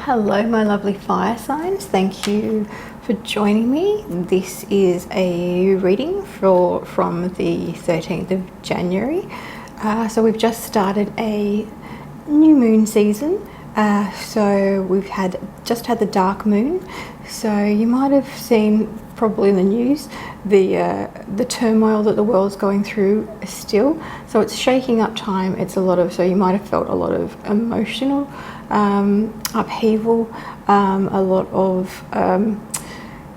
Hello my lovely fire signs, thank you for joining me. This is a reading from the 13th of January. So we've just started a new moon season. So we've just had the dark moon. So you might have seen probably in the news the turmoil that the world's going through still. So it's shaking up time. So you might have felt a lot of emotional upheaval, a lot of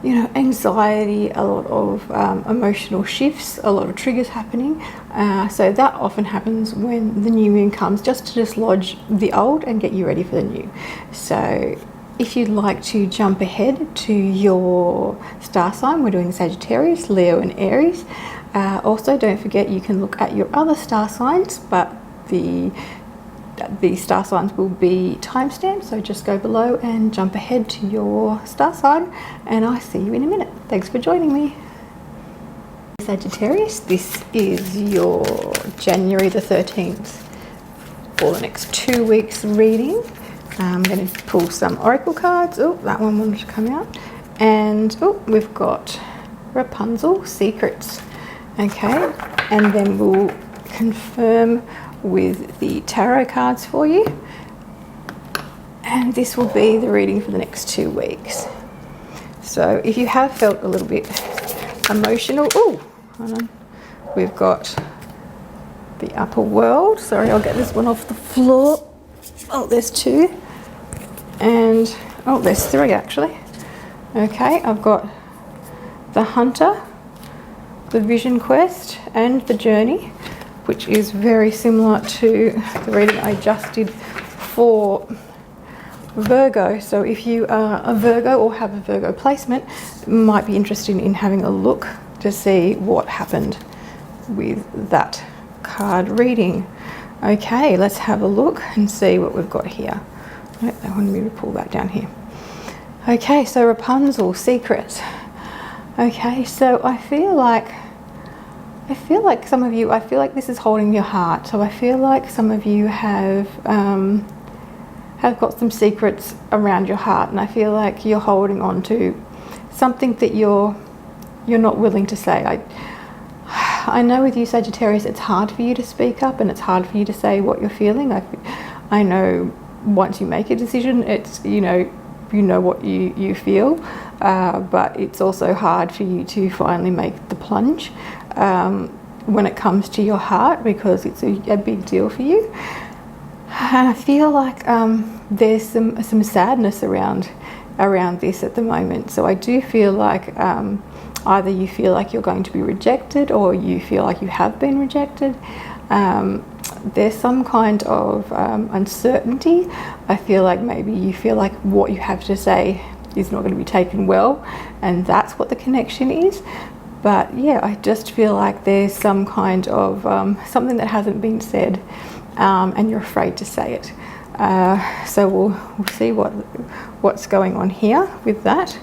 anxiety, a lot of emotional shifts, a lot of triggers happening. So that often happens when the new moon comes, just to dislodge the old and get you ready for the new. So if you'd like to jump ahead to your star sign, we're doing Sagittarius, Leo and Aries. Also, don't forget you can look at your other star signs, but the star signs will be timestamped, so just go below and jump ahead to your star sign, and I'll see you in a minute. Thanks for joining me. Sagittarius, this is your January the 13th for the next 2 weeks reading. I'm going to pull some oracle cards. Oh, that one wanted to come out. And we've got Rapunzel, Secrets. Okay, and then we'll confirm with the tarot cards for you. And this will be the reading for the next 2 weeks. So if you have felt a little bit emotional, hold on. We've got the upper world. Sorry, I'll get this one off the floor. Oh, there's 2. And there's 3 actually. Okay, I've got the Hunter, the Vision Quest, and the Journey, which is very similar to the reading I just did for Virgo. So if you are a Virgo or have a Virgo placement, might be interested in having a look to see what happened with that card reading. Okay, let's have a look and see what we've got here. I wanted me to pull that down here. Okay, so Rapunzel, Secrets. Okay, so I feel like some of you, this is holding your heart. So I feel like some of you have got some secrets around your heart, and I feel like you're holding on to something that you're not willing to say. I know with you, Sagittarius, it's hard for you to speak up and it's hard for you to say what you're feeling. I know once you make a decision, it's you know what you feel, but it's also hard for you to finally make the plunge when it comes to your heart, because it's a big deal for you. And I feel like there's some sadness around this at the moment. So I do feel like either you feel like you're going to be rejected, or you feel like you have been rejected. There's some kind of uncertainty. I feel like maybe you feel like what you have to say is not going to be taken well, and that's what the connection is. But yeah, I just feel like there's some kind of something that hasn't been said, and you're afraid to say it. So we'll see what's going on here with that.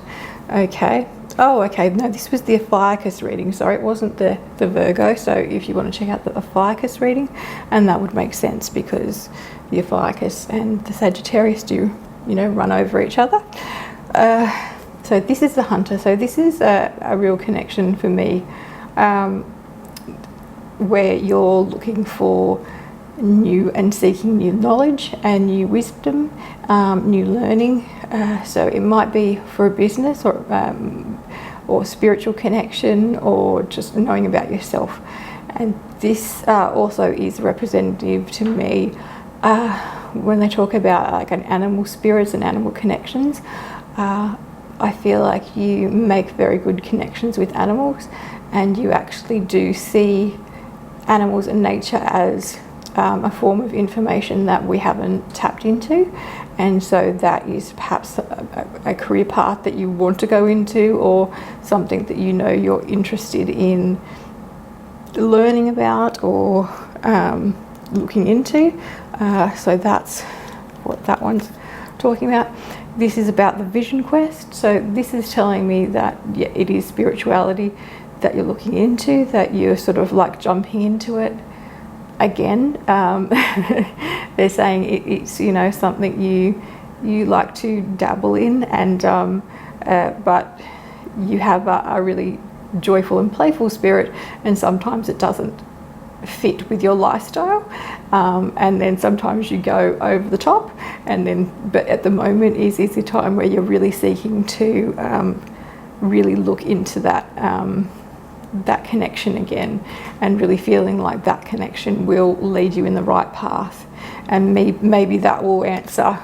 Okay. Oh, okay. No, this was the Ophiuchus reading. Sorry, it wasn't the Virgo. So if you want to check out the Ophiuchus reading, and that would make sense because the Ophiuchus and the Sagittarius do, run over each other. So this is the Hunter. So this is a real connection for me, where you're looking for new and seeking new knowledge and new wisdom, new learning. So it might be for a business or spiritual connection, or just knowing about yourself. And this also is representative to me when they talk about like an animal spirits and animal connections. I feel like you make very good connections with animals, and you actually do see animals and nature as a form of information that we haven't tapped into. And so that is perhaps a career path that you want to go into, or something that you're interested in learning about or looking into. So that's what that one's talking about. This is about the Vision Quest. So this is telling me that it is spirituality that you're looking into, that you're sort of like jumping into it again. They're saying it's something you like to dabble in, and but you have a really joyful and playful spirit, and sometimes it doesn't fit with your lifestyle, and then sometimes you go over the top, and then but at the moment is the time where you're really seeking to really look into that that connection again, and really feeling like that connection will lead you in the right path, and maybe that will answer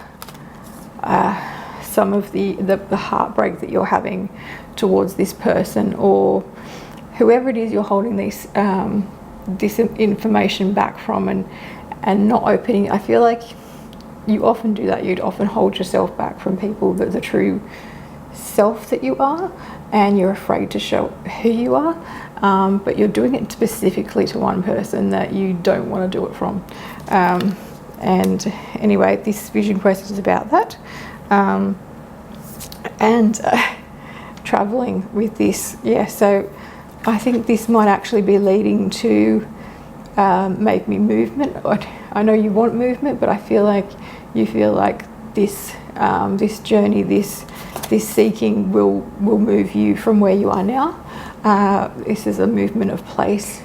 some of the heartbreak that you're having towards this person, or whoever it is you're holding this information back from, and not opening. I feel like you often do that. You'd often hold yourself back from people, the true self that you are, and you're afraid to show who you are, but you're doing it specifically to one person that you don't want to do it from. And anyway, this vision quest is about that, and traveling with this. Yeah, so I think this might actually be leading to maybe movement. I know you want movement, but I feel like you feel like this this journey, this seeking will move you from where you are now. This is a movement of place,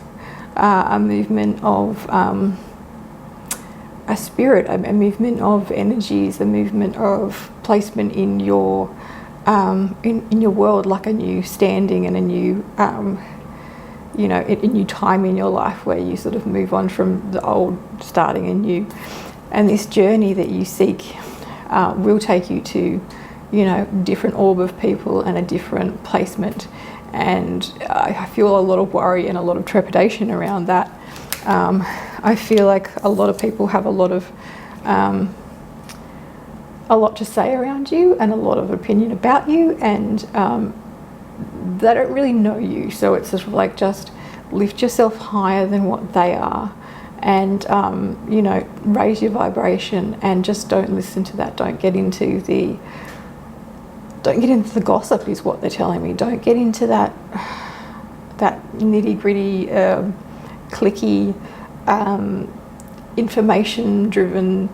a movement of a spirit, a movement of energies, a movement of placement in your in your world, like a new standing and a new you know, a new time in your life where you sort of move on from the old, starting anew. And this journey that you seek will take you to, you know, different orb of people and a different placement. And I feel a lot of worry and a lot of trepidation around that. I feel like a lot of people have a lot to say around you and a lot of opinion about you, and they don't really know you. So it's sort of like, just lift yourself higher than what they are, and you know, raise your vibration, and just don't listen to that. Don't get into the gossip, is what they're telling me. Don't get into that nitty gritty, clicky, information driven,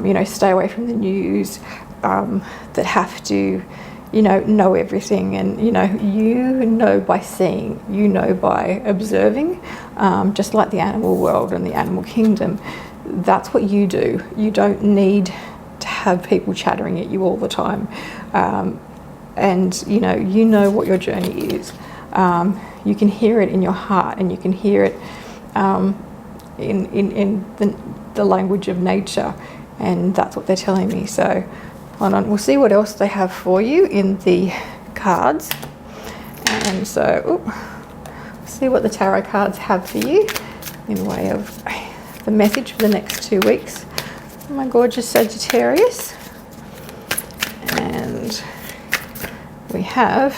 you know, stay away from the news, that have to, you know everything. And you know by seeing, you know by observing, just like the animal world and the animal kingdom. That's what you do. You don't need to have people chattering at you all the time, and you know what your journey is. You can hear it in your heart, and you can hear it in the language of nature, and that's what they're telling me. So hold on, we'll see what else they have for you in the cards. And so see what the tarot cards have for you in way of the message for the next 2 weeks, my gorgeous Sagittarius. And we have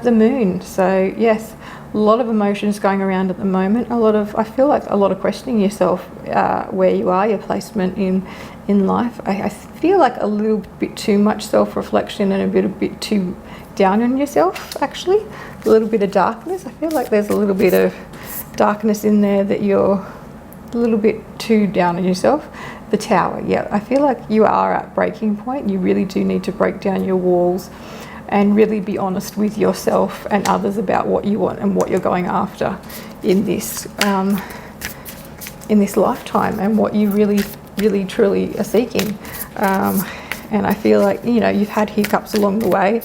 the moon. So yes, a lot of emotions going around at the moment. I feel like a lot of questioning yourself, where you are, your placement in life. I feel like a little bit too much self-reflection, and a bit too down on yourself, actually. A little bit of darkness. I feel like there's a little bit of darkness in there, that you're a little bit too down on yourself. The Tower, yeah. I feel like you are at breaking point. You really do need to break down your walls and really be honest with yourself and others about what you want and what you're going after in this lifetime, and what you really truly are seeking. And I feel like, you've had hiccups along the way,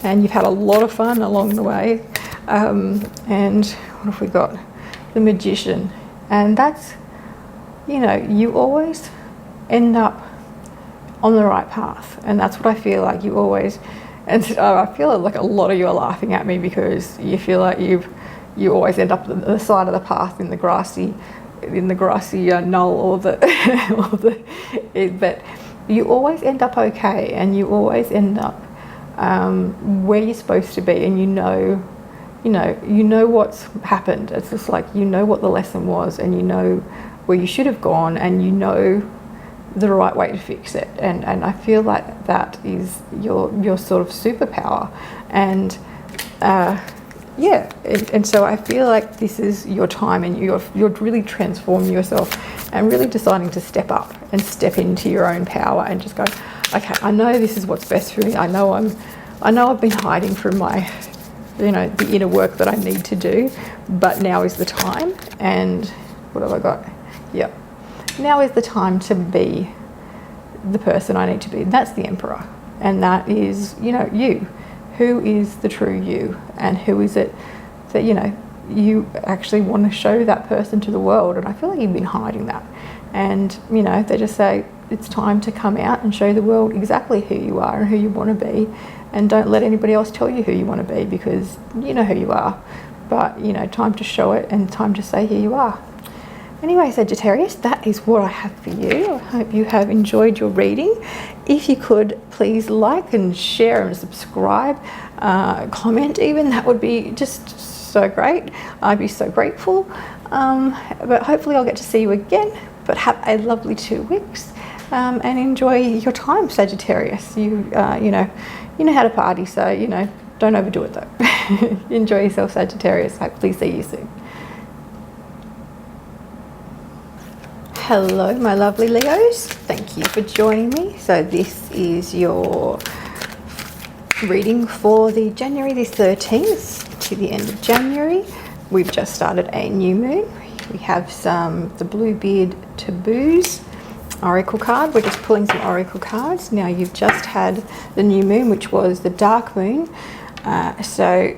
and you've had a lot of fun along the way. And what have we got? The Magician. And that's, you always end up on the right path. And that's what I feel like. You always, and I feel like a lot of you are laughing at me, because you feel like you always end up on the side of the path in the grassy knoll, or but you always end up okay, and you always end up where you're supposed to be, and you know what's happened. It's just like, what the lesson was, and where you should have gone, and the right way to fix it. And I feel like that is your sort of superpower. And yeah, and so I feel like this is your time, and you're really transforming yourself and really deciding to step up and step into your own power and just go, okay, I know this is what's best for me. I know I've been hiding from my, the inner work that I need to do, but now is the time. And what have I got? Yep. Now is the time to be the person I need to be. That's the Emperor. And that is, you. Who is the true you? And who is it that, you actually want to show that person to the world? And I feel like you've been hiding that. And, they just say, it's time to come out and show the world exactly who you are and who you want to be. And don't let anybody else tell you who you want to be, because you know who you are. But, time to show it and time to say who you are. Anyway, Sagittarius, that is what I have for you. I hope you have enjoyed your reading. If you could, please like and share and subscribe, comment even. That would be just so great. I'd be so grateful. But hopefully I'll get to see you again. But have a lovely 2 weeks and enjoy your time, Sagittarius. You know how to party, so, don't overdo it though. Enjoy yourself, Sagittarius. Hopefully see you soon. Hello, my lovely Leos. Thank you for joining me. So this is your reading for the January the 13th to the end of January. We've just started a new moon. We have the Bluebeard Taboos oracle card. We're just pulling some oracle cards. Now you've just had the new moon, which was the dark moon. So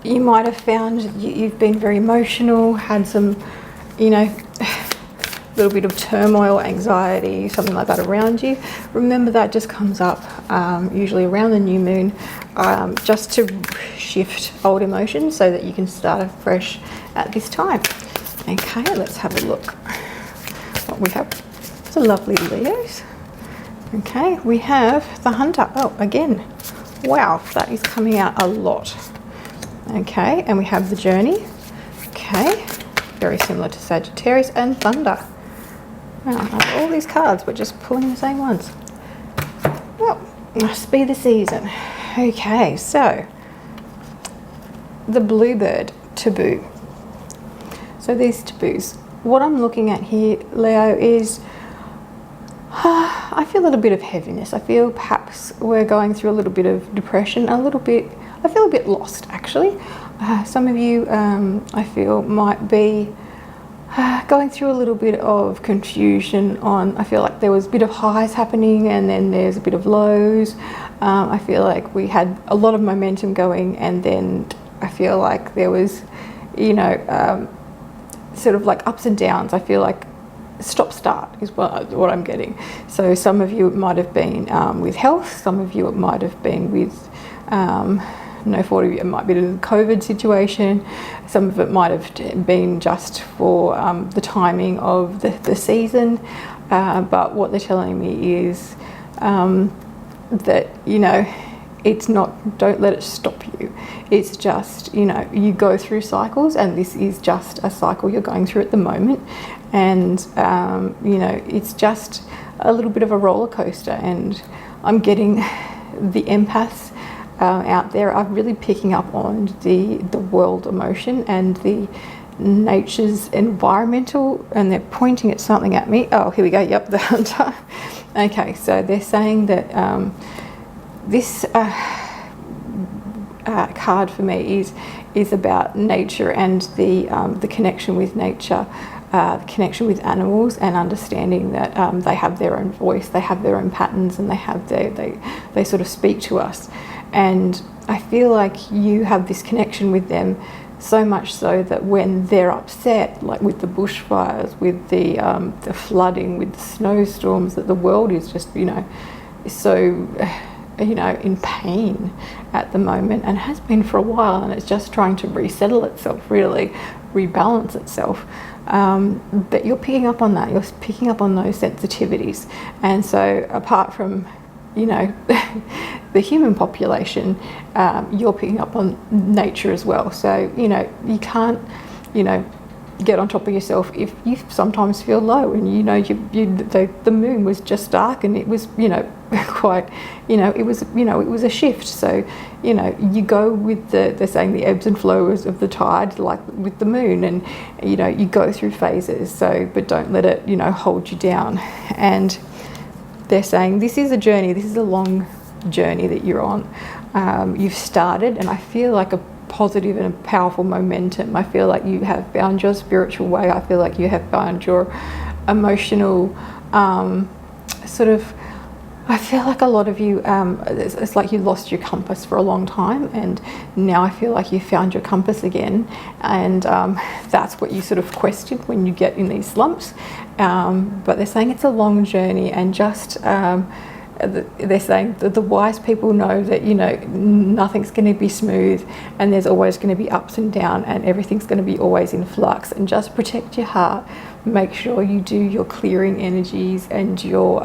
you might have found you've been very emotional, had some, little bit of turmoil, anxiety, something like that around you. Remember, that just comes up usually around the new moon, just to shift old emotions so that you can start afresh at this time. Okay, let's have a look what we have. It's a lovely Leos. Okay, we have the Hunter. Oh, again, wow, that is coming out a lot. Okay, and we have the Journey. Okay, very similar to Sagittarius, and Thunder. Wow, all these cards, we're just pulling the same ones. Well, must be the season. Okay, so the Bluebird Taboo. So these taboos, what I'm looking at here, Leo, is I feel a little bit of heaviness. I feel perhaps we're going through a little bit of depression, I feel a bit lost, actually. Some of you, I feel, might be going through a little bit of confusion on, I feel like there was a bit of highs happening and then there's a bit of lows. I feel like we had a lot of momentum going, and then I feel like there was, sort of like ups and downs. I feel like stop-start is what I'm getting. So some of you it might have been with health, some of you it might have been with, no fault of you, it might be the COVID situation, some of it might have been just for the timing of the season, but what they're telling me is that, it's not, don't let it stop you. It's just, you go through cycles, and this is just a cycle you're going through at the moment. And, it's just a little bit of a roller coaster. And I'm getting the empaths out there are really picking up on the world emotion and the nature's environmental, and they're pointing at something at me. Oh, here we go. Yep, the Hunter. Okay, so they're saying that this card for me is about nature and the connection with nature, the connection with animals, and understanding that they have their own voice, they have their own patterns, and they sort of speak to us. And I feel like you have this connection with them, so much so that when they're upset, like with the bushfires, with the flooding, with the snowstorms, that the world is just, so in pain at the moment, and has been for a while, and it's just trying to resettle itself, really rebalance itself. But you're picking up on that, you're picking up on those sensitivities. And so apart from, the human population, you're picking up on nature as well. So, you can't, get on top of yourself if you sometimes feel low, and the moon was just dark, and it was quite, it was a shift. So, you go with they're saying the ebbs and flows of the tide, like with the moon, and, you go through phases. So, but don't let it, hold you down. And they're saying this is a journey, this is a long journey that you're on. You've started, and I feel like a positive and a powerful momentum. I feel like you have found your spiritual way. I feel like you have found your emotional I feel like a lot of you, it's like you lost your compass for a long time, and now I feel like you found your compass again, and that's what you sort of question when you get in these slumps. But they're saying it's a long journey, and just they're saying that the wise people know that nothing's going to be smooth, and there's always going to be ups and downs, and everything's going to be always in flux. And just protect your heart. Make sure you do your clearing energies, and your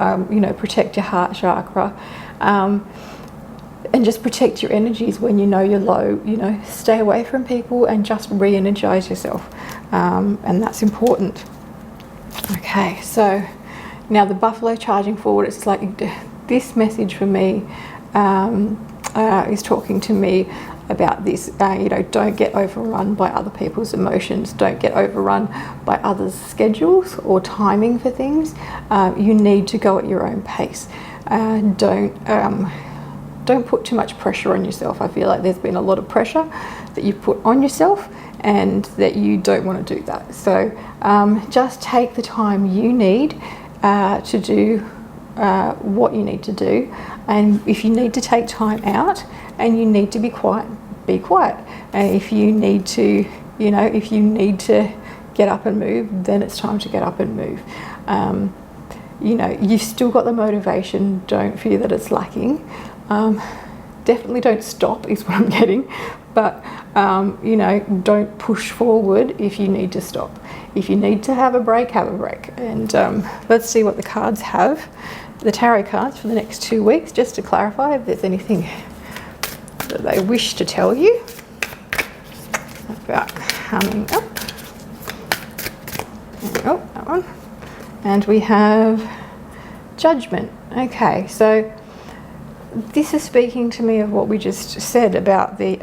protect your heart chakra, and just protect your energies when you're low. Stay away from people and just re-energize yourself, and that's important. Okay, so now the buffalo charging forward. It's like this message for me is talking to me about this. Don't get overrun by other people's emotions. Don't get overrun by others' schedules or timing for things. You need to go at your own pace. Don't put too much pressure on yourself. I feel like there's been a lot of pressure that you've put on yourself, and that you don't want to do that. So just take the time you need to do what you need to do. And if you need to take time out and you need to be quiet, be quiet. And if you need to, get up and move, then it's time to get up and move. You've still got the motivation. Don't fear that it's lacking. Definitely don't stop is what I'm getting. But, don't push forward if you need to stop. If you need to have a break, have a break. And let's see what the cards have. The tarot cards for the next 2 weeks, just to clarify if there's anything that they wish to tell you about coming up. Oh, that one. And we have Judgment. Okay, so this is speaking to me of what we just said about the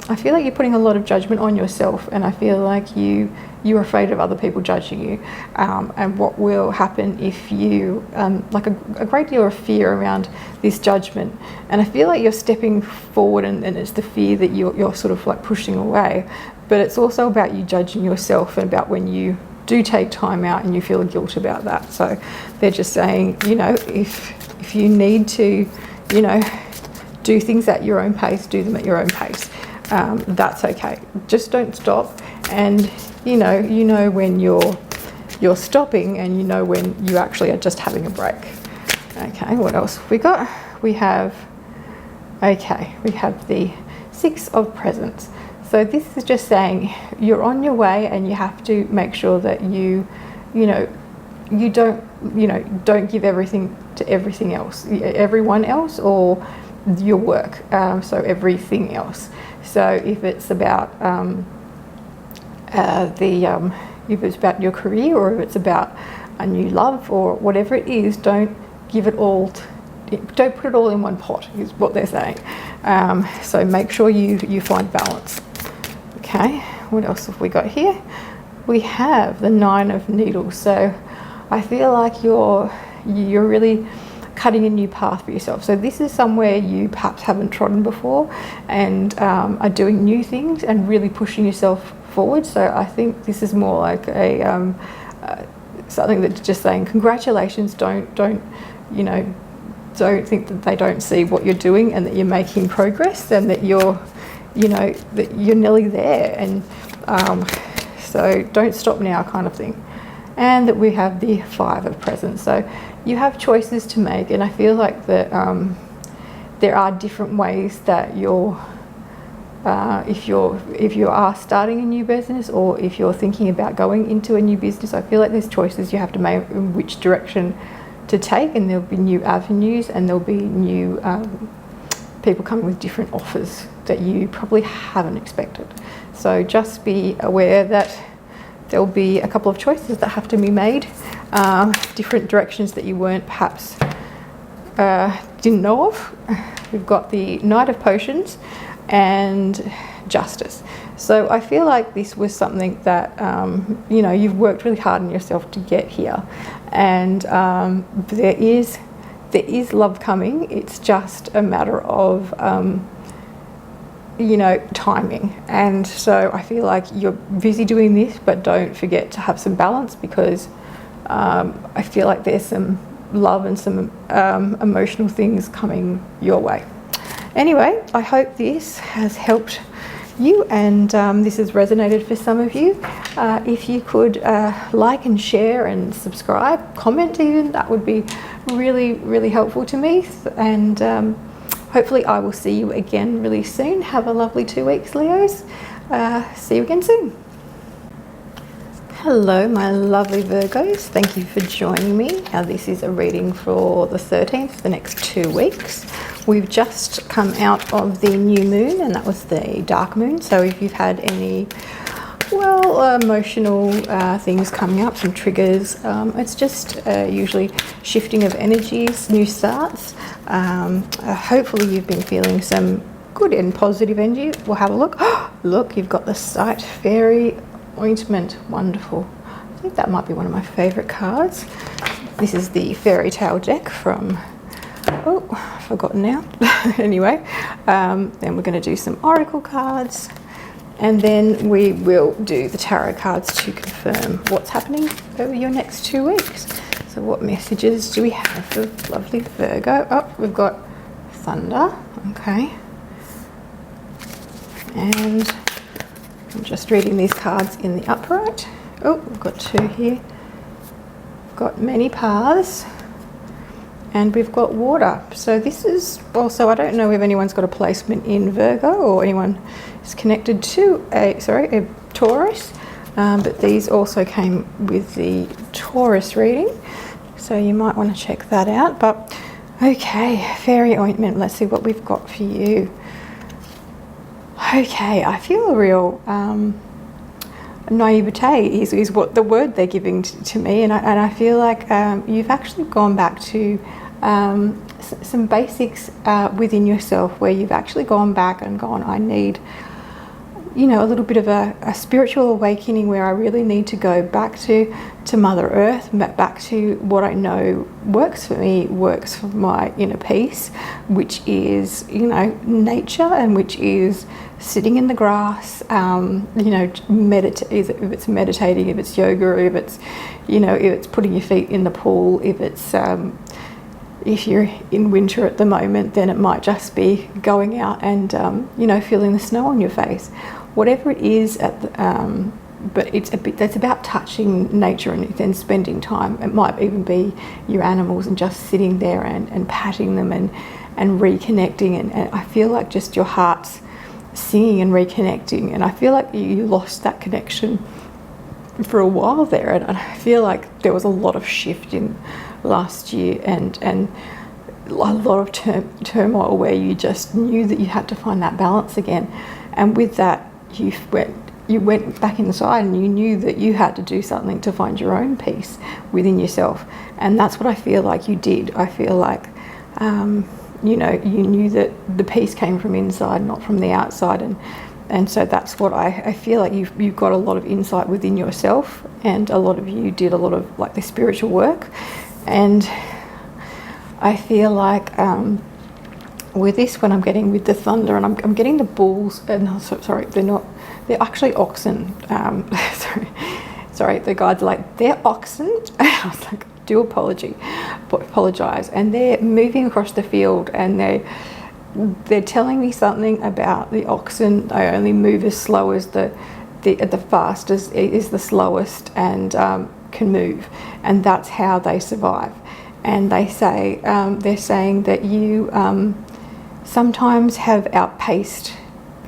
I feel like you're putting a lot of judgment on yourself, and I feel like you're afraid of other people judging you, and what will happen if you like a great deal of fear around this judgment. And I feel like you're stepping forward, and it's the fear that you're sort of like pushing away, but it's also about you judging yourself, and about when you do take time out and you feel guilt about that. So they're just saying, if you need to do things at your own pace, do them at your own pace. That's okay. Just don't stop. And when you're stopping, and when you actually are just having a break. Okay, what else have we got? We have the Six of Presents. So this is just saying you're on your way, and you have to make sure that you don't give everything to everyone else, or your work. So everything else. So if it's about if it's about your career, or if it's about a new love, or whatever it is, don't give it all. Don't put it all in one pot. Is what they're saying. So make sure you find balance. Okay. What else have we got here? We have the Nine of Needles. So I feel like you're really cutting a new path for yourself. So this is somewhere you perhaps haven't trodden before, and are doing new things and really pushing yourself forward. So I think this is more like a something that's just saying congratulations. Don't think that they don't see what you're doing, and that you're making progress, and that you're nearly there. And so don't stop now, kind of thing. And that we have the Five of Presents. So you have choices to make, and I feel like that there are different ways that if you are starting a new business, or if you're thinking about going into a new business, I feel like there's choices you have to make in which direction to take, and there'll be new avenues, and there'll be new people coming with different offers that you probably haven't expected. So just be aware that there'll be a couple of choices that have to be made, different directions that you weren't perhaps didn't know of. We've got the Knight of Potions and Justice. So I feel like this was something that, you know, you've worked really hard on yourself to get here. And there is love coming. It's just a matter of, you know, timing. And so I feel like you're busy doing this, but don't forget to have some balance, because I feel like there's some love and some emotional things coming your way. Anyway, I hope this has helped you, and this has resonated for some of you. If you could like and share and subscribe, comment even, that would be really, really helpful to me. And hopefully I will see you again really soon. Have a lovely 2 weeks, Leos. See you again soon. Hello, my lovely Virgos. Thank you for joining me. Now, this is a reading for the 13th, the next 2 weeks. We've just come out of the new moon, and that was the dark moon. So if you've had any, well, emotional things coming up, some triggers, it's just usually shifting of energies, new starts. Hopefully you've been feeling some good and positive energy. We'll have a look. Look, you've got the Sight Fairy Ointment. Wonderful. I think that might be one of my favorite cards. This is the fairy tale deck from, oh, I've forgotten now. Anyway, then we're going to do some oracle cards, and then we will do the tarot cards to confirm what's happening over your next 2 weeks. So what messages do we have for lovely Virgo? Oh, we've got thunder. Okay. And I'm just reading these cards in the upright. Oh, we've got 2 here. We've got many paths, and we've got water. So this is also, I don't know if anyone's got a placement in Virgo or anyone is connected to a Taurus, but these also came with the Taurus reading, so you might want to check that out. But okay, fairy ointment, let's see what we've got for you. Okay, I feel a real naivete is what the word they're giving to me, and I feel like you've actually gone back to some basics within yourself, where you've actually gone back and gone, I need, you know, a little bit of a spiritual awakening, where I really need to go back to Mother Earth, back to what I know works for me, works for my inner peace, which is, you know, nature, and which is sitting in the grass, you know, if it's meditating, if it's yoga, or if it's, you know, if it's putting your feet in the pool, if it's if you're in winter at the moment, then it might just be going out and you know, feeling the snow on your face, whatever it is but it's that's about touching nature and then spending time. It might even be your animals and just sitting there and patting them and reconnecting, and I feel like just your heart's singing and reconnecting, and I feel like you lost that connection for a while there, and I feel like there was a lot of shift in last year and a lot of turmoil, where you just knew that you had to find that balance again, and with that you went back inside, and you knew that you had to do something to find your own peace within yourself, and that's what I feel like you did. I feel like you know, you knew that the peace came from inside, not from the outside, and so that's what I feel like you've got a lot of insight within yourself, and a lot of you did a lot of like the spiritual work, and I feel like with this one I'm getting with the thunder, and I'm getting the bulls, and sorry, they're actually oxen. Sorry, the guides are like, they're oxen. I was like, do apologise, and they're moving across the field, and they're telling me something about the oxen. They only move as slow as the fastest is the slowest, and can move, and that's how they survive. And they say they're saying that you sometimes have outpaced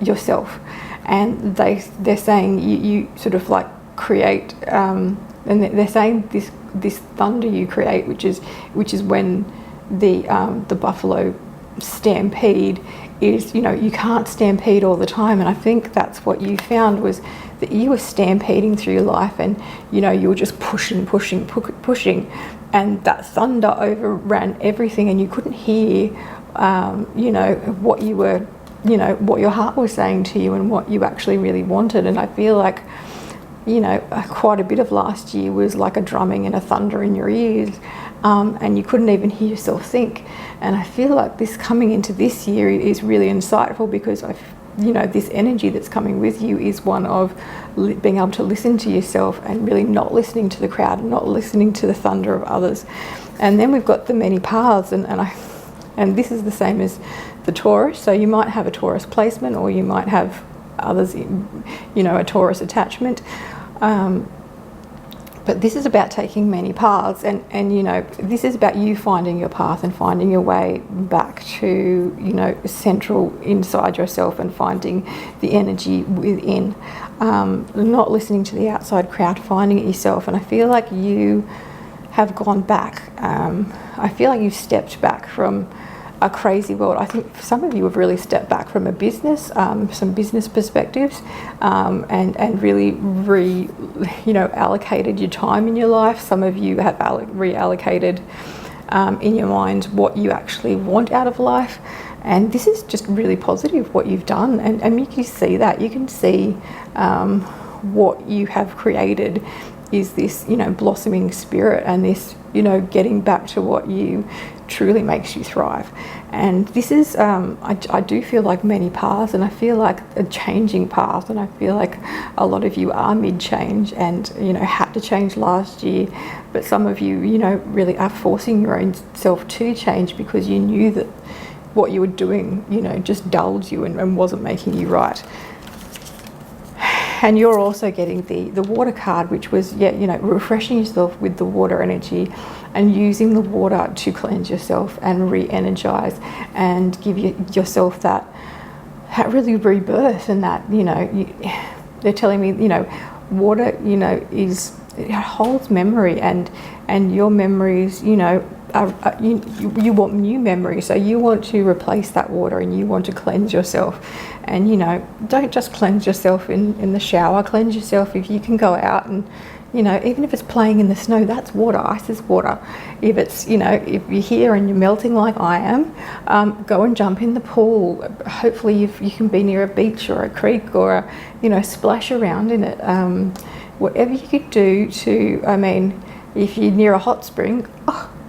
yourself, and they're saying you sort of like create, and they're saying this thunder you create, which is when the buffalo stampede is, you know, you can't stampede all the time, and I think that's what you found, was that you were stampeding through your life, and you know, you were just pushing, and that thunder overran everything, and you couldn't hear, what you were, what your heart was saying to you and what you actually really wanted. And I feel like, quite a bit of last year was like a drumming and a thunder in your ears, and you couldn't even hear yourself think. And I feel like this coming into this year is really insightful, because this energy that's coming with you is one of being able to listen to yourself and really not listening to the crowd and not listening to the thunder of others. And then we've got the many paths, and this is the same as the Taurus. So you might have a Taurus placement, or you might have others, a Taurus attachment. But this is about taking many paths, and this is about you finding your path and finding your way back to, central inside yourself, and finding the energy within, not listening to the outside crowd, finding it yourself. And I feel like you have gone back. I feel like you've stepped back from a crazy world. I think some of you have really stepped back from a business, some business perspectives, and really allocated your time in your life. Some of you have reallocated in your mind what you actually want out of life, and this is just really positive what you've done, and you can see that. You can see what you have created is this, blossoming spirit, and this, getting back to what you truly makes you thrive. And this is, I do feel like many paths, and I feel like a changing path, and I feel like a lot of you are mid-change and, had to change last year, but some of you, really are forcing your own self to change, because you knew that what you were doing, just dulled you and wasn't making you right. And you're also getting the water card, which was, refreshing yourself with the water energy and using the water to cleanse yourself and re-energize and give yourself that really rebirth. And that, they're telling me, water, it holds memory, and your memories, you want new memories, so you want to replace that water, and you want to cleanse yourself. And don't just cleanse yourself in the shower. Cleanse yourself if you can go out and, even if it's playing in the snow, that's water. Ice is water. If it's, if you're here and you're melting like I am, go and jump in the pool. Hopefully you can be near a beach or a creek, or splash around in it. Whatever you could do to, if you're near a hot spring,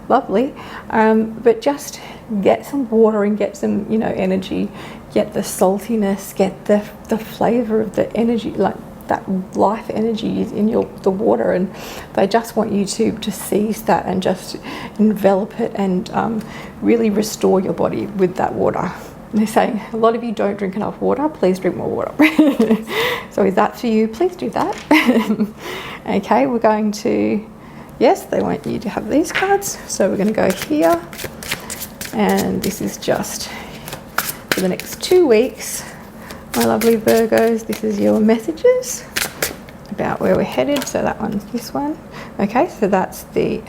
lovely, but just get some water and get some energy, get the saltiness, get the flavour of the energy, like that life energy is in the water, and they just want you to seize that and just envelop it and really restore your body with that water. And they're saying a lot of you don't drink enough water, please drink more water. So is that for you? Please do that. Okay, we're going to, yes, they want you to have these cards. So we're going to go here, and this is just for the next 2 weeks. My lovely Virgos, this is your messages about where we're headed. So that one's this one. Okay, so that's the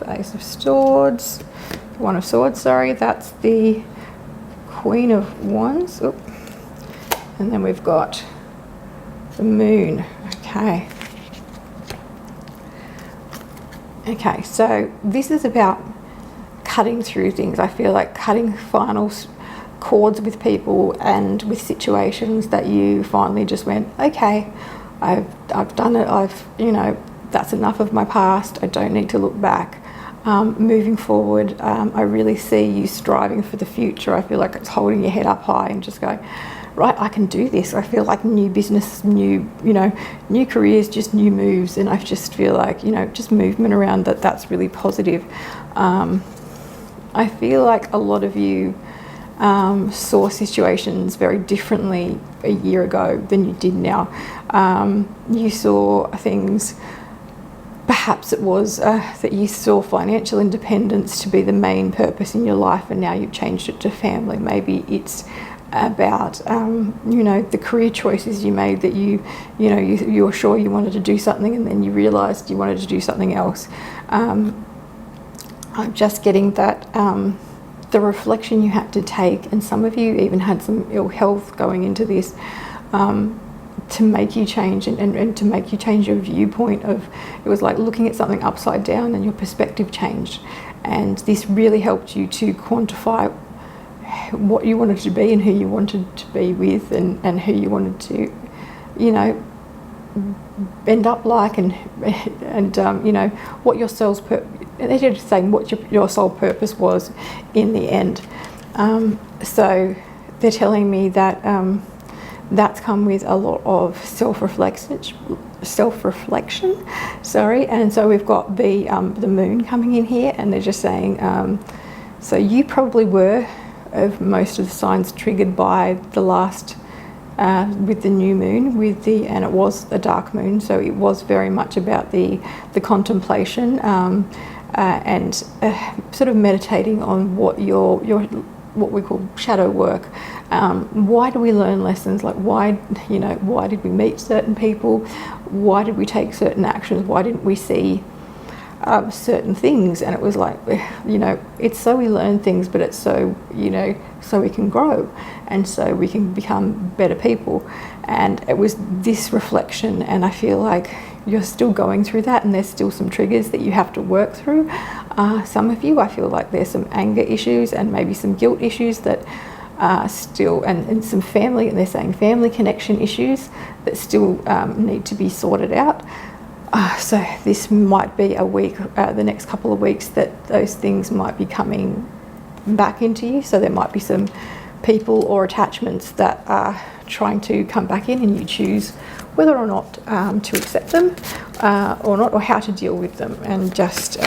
Ace of Swords, One of Swords, sorry. That's the Queen of Wands. Oop. And then we've got the Moon. Okay. Okay, so this is about cutting through things. I feel like cutting final cords with people and with situations that you finally just went, okay, I've done it. That's enough of my past. I don't need to look back. Moving forward, I really see you striving for the future. I feel like it's holding your head up high and just going, right, I can do this. I feel like new business, new careers, just new moves. And I just feel like, just movement around that's really positive. I feel like a lot of you saw situations very differently a year ago than you did now. You saw things, perhaps it was that you saw financial independence to be the main purpose in your life, and now you've changed it to family. Maybe it's about the career choices you made, that you were sure you wanted to do something and then you realized you wanted to do something else. I'm just getting that the reflection you had to take, and some of you even had some ill health going into this, to make you change and to make you change your viewpoint of, it was like looking at something upside down and your perspective changed. And this really helped you to quantify what you wanted to be and who you wanted to be with, and who you wanted to, you know, end up like, and you know, what your soul's they're just saying what your soul purpose was in the end. So they're telling me that that's come with a lot of self-reflection, sorry. And so we've got the moon coming in here, and they're just saying, so you probably were of most of the signs triggered by the last with the new moon, and it was a dark moon, so it was very much about the contemplation and sort of meditating on what your what we call shadow work. Why do we learn lessons? Like, why did we meet certain people? Why did we take certain actions? Why didn't we see certain things? And it was like, you know, it's so we learn things, but it's so, you know, so we can grow and so we can become better people. And it was this reflection, and I feel like you're still going through that, and there's still some triggers that you have to work through. Some of you, I feel like there's some anger issues and maybe some guilt issues that still, and some family, and they're saying family connection issues that still need to be sorted out. So this might be a week, the next couple of weeks, that those things might be coming back into you. So there might be some people or attachments that are trying to come back in, and you choose whether or not to accept them or not, or how to deal with them. And just,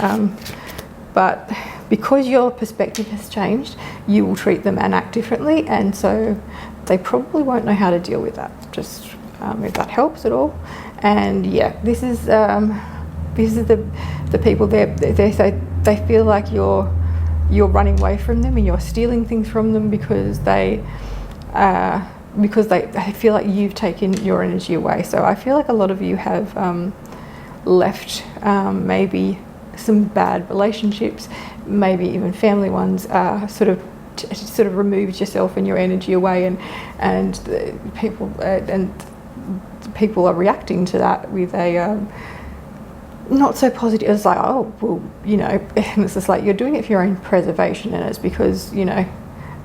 but because your perspective has changed, you will treat them and act differently, and so they probably won't know how to deal with that. Just if that helps at all. And yeah, this is the people they say they feel like you're running away from them and you're stealing things from them because they feel like you've taken your energy away. So I feel like a lot of you have left maybe some bad relationships, maybe even family ones, sort of removed yourself and your energy away, and people are reacting to that with a not so positive. It's like, oh well, you know, and it's just like you're doing it for your own preservation, and it's because, you know,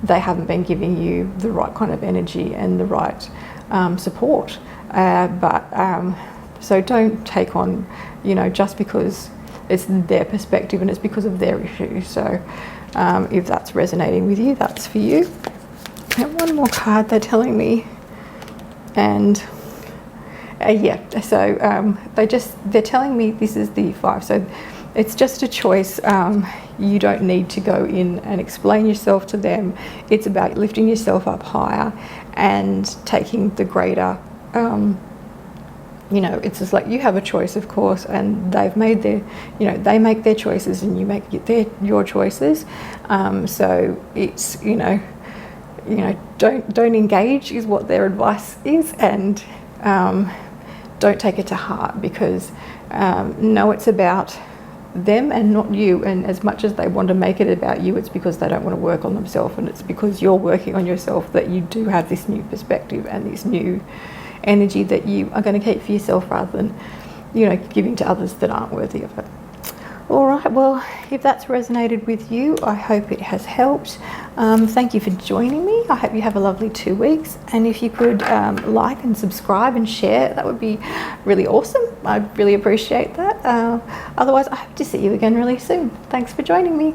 they haven't been giving you the right kind of energy and the right support. So don't take on, you know, just because it's their perspective and it's because of their issue. So if that's resonating with you, that's for you. And one more card they're telling me, and so they're telling me this is the 5. So it's just a choice. You don't need to go in and explain yourself to them. It's about lifting yourself up higher and taking the greater, you know, it's just like you have a choice, of course, and they've made their, you know, they make their choices and you make your choices. So it's, you know, don't engage is what their advice is, and don't take it to heart, because no, it's about them and not you. And as much as they want to make it about you, it's because they don't want to work on themselves, and it's because you're working on yourself that you do have this new perspective and this new energy that you are going to keep for yourself, rather than, you know, giving to others that aren't worthy of it. All right, well, if that's resonated with you, I hope it has helped. Thank you for joining me. I hope you have a lovely 2 weeks. And if you could like and subscribe and share, that would be really awesome. I'd really appreciate that. Otherwise, I hope to see you again really soon. Thanks for joining me.